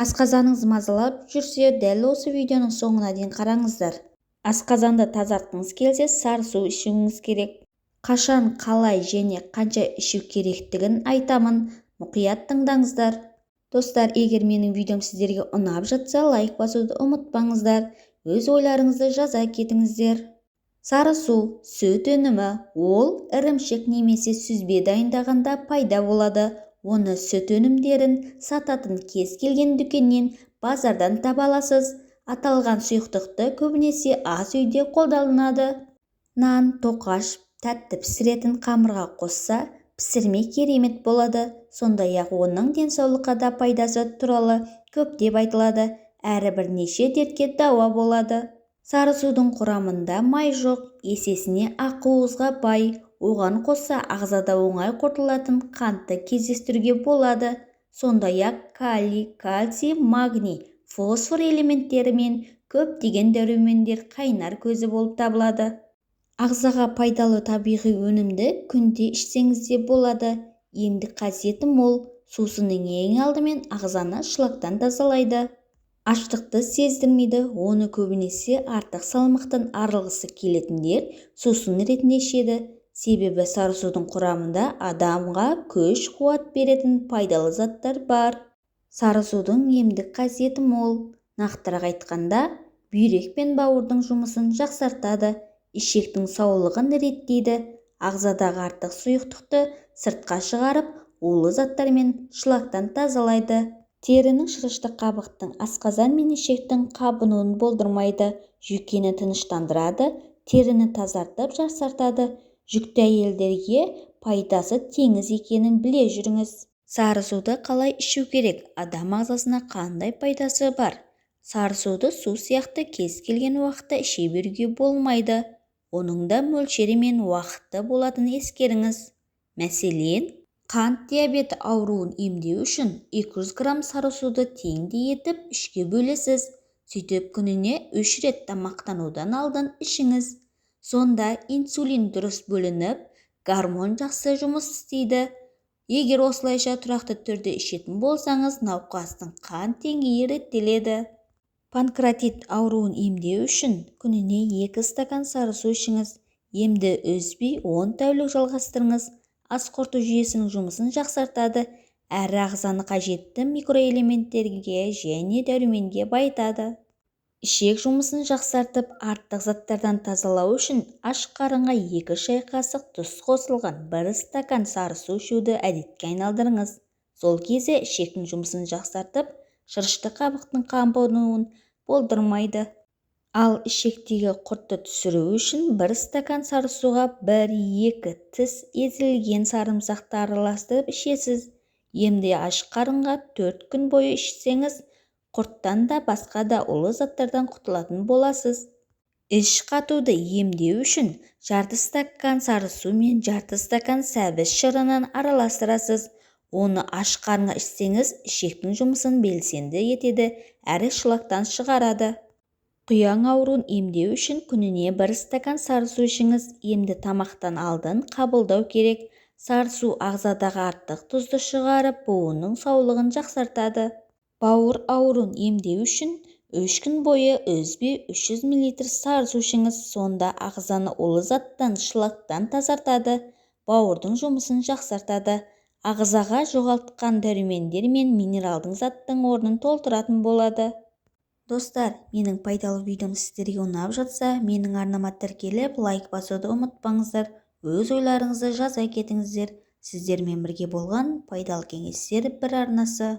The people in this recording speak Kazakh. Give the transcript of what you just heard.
Асқазаныңыз мазалап жүрсе, дәл осы видеоның соңына дейін қараңыздар. Асқазанды тазартқыңыз келсе, сары су ішуіңіз керек. Қашан, қалай және қанша ішу керектігін айтамын, мұқият тыңдаңыздар. Достар, егер менің видеом сіздерге ұнап жатса, лайк басуды ұмытпаңыздар. Өз ойларыңызды жаза кетіңіздер. Сары су, сүт өнімі, ол ірімшік немесе сүзбе дайындағанда пайда болады. Оны сүт өнімдерін сататын кез келген дүкеннен, базардан таба аласыз. Аталған сұйықтықты көбінесе ас үйде қолданылады. Нан, тоқаш, тәтті пісіретін қамырға қосса, пісірме керемет болады. Сондай-ақ оның денсаулыққа да пайдасы туралы көптеп айтылады, әрі бірнеше дертке дауа болады. Сары судың құрамында май жоқ, есесіне ақуызға бай. Оған қоса ағзада оңай қорытылатын қантты кездестіруге болады. Сондай-ақ калий, кальций, магний, фосфор элементтері мен көптеген дәрумендер қайнар көзі болып табылады. Ағзаға пайдалы табиғи өнімді күнде ішсеңіз де болады. Емдік қасиеті мол. Сусынның ең алдымен ағзаны шлактан тазалайды. Аштықты сездірмейді. Оны көбінесе артық салмақтан арылғысы келетіндер сусын ретінде ішеді. Себебі сары судың құрамында адамға күш қуат беретін пайдалы заттар бар. Сары судың емдік қасиеті мол. Нақтырақ айтқанда, бүйрек пен бауырдың жұмысын жақсартады, ішектің саулығын реттейді, ағзадағы артық сұйықтықты сыртқа шығарып, улы заттар мен шлактан тазалайды. Терінің шырышты қабықтың асқазан мен ішектің қабынуын болдырмайды, жүйкені тыныштандырады, теріні тазартып жақсартады. Жүкті әйелдерге пайдасы теңіз екенін біле жүріңіз. Сары суды қалай ішу керек? Адам ағзасына қандай пайдасы бар? Сары суды су сияқты кез келген уақытта іше беруге болмайды. Оның да мөлшері мен уақыты болатынын ескеріңіз. Мәселен, қант диабеті ауруын емдеу үшін 200 грамм сары суды теңдей етіп 3-ке бөлесіз. Сөйтіп күніне 3 рет тамақтанудан алдын ішіңіз. Сонда инсулин дұрыс бөлініп, гормон жақсы жұмыс істейді. Егер осылайша тұрақты түрде ішетін болсаңыз, науқастың қан деңгейі реттеледі. Панкреатит ауруын емдеу үшін күніне 2 стакан сары су ішіңіз. Емді үзбей 10 тәулік жалғастырыңыз. Ас қорыту жүйесінің жұмысын жақсартады, әрі ағзаны қажетті микроэлементтерге және дәруменге байытады. Ішек жұмысын жақсартып, артық заттардан тазалау үшін аш қарынға 2 шай қасық тұз қосылған 1 стакан сары су ішуді әдетке айналдырыңыз. Сол кезде ішектің жұмысын жақсартып, шырышты қабықтың қабынуын болдырмайды. Ал ішектегі құртты түсіру үшін 1 стакан сары суға 1-2 тіс езілген сарымсақты араластырып ішесіз. Емді аш қарынға 4 күн бойы ішсеңіз, құрттан да басқа да улы заттардан құтылатын боласыз. Іш қатуды емдеу үшін жарты стакан сары су мен жарты стакан сәбіз шырынын араластырасыз. Оны аш қарынға ішсеңіз, ішектің жұмысын белсенді етеді, әрі шлактан шығарады. Құяң ауруын емдеу үшін күніне 1 стакан сары су ішіңіз. Емді тамақтан алдын қабылдау керек. Сары су ағзадағы артық тұзды шығарып, буынның саулығын жақсартады. Бауыр ауруын емдеу үшін 3 күн бойы үзбей 300 мл сары су ішіңіз. Сонда ағзаны улы заттан, шлактан тазартады, бауырдың жұмысын жақсартады. Ағзаға жоғалтқан дәрумендер мен минералдың заттың орнын толтыратын болады. Достар, менің пайдалы видеом сіздерге ұнап жатса, менің арнама тіркеліп, лайк басуды ұмытпаңыздар. Өз ойларыңызды жаза кетіңіздер. Сіздермен бірге болған пайдалы кеңестер бір арнасы.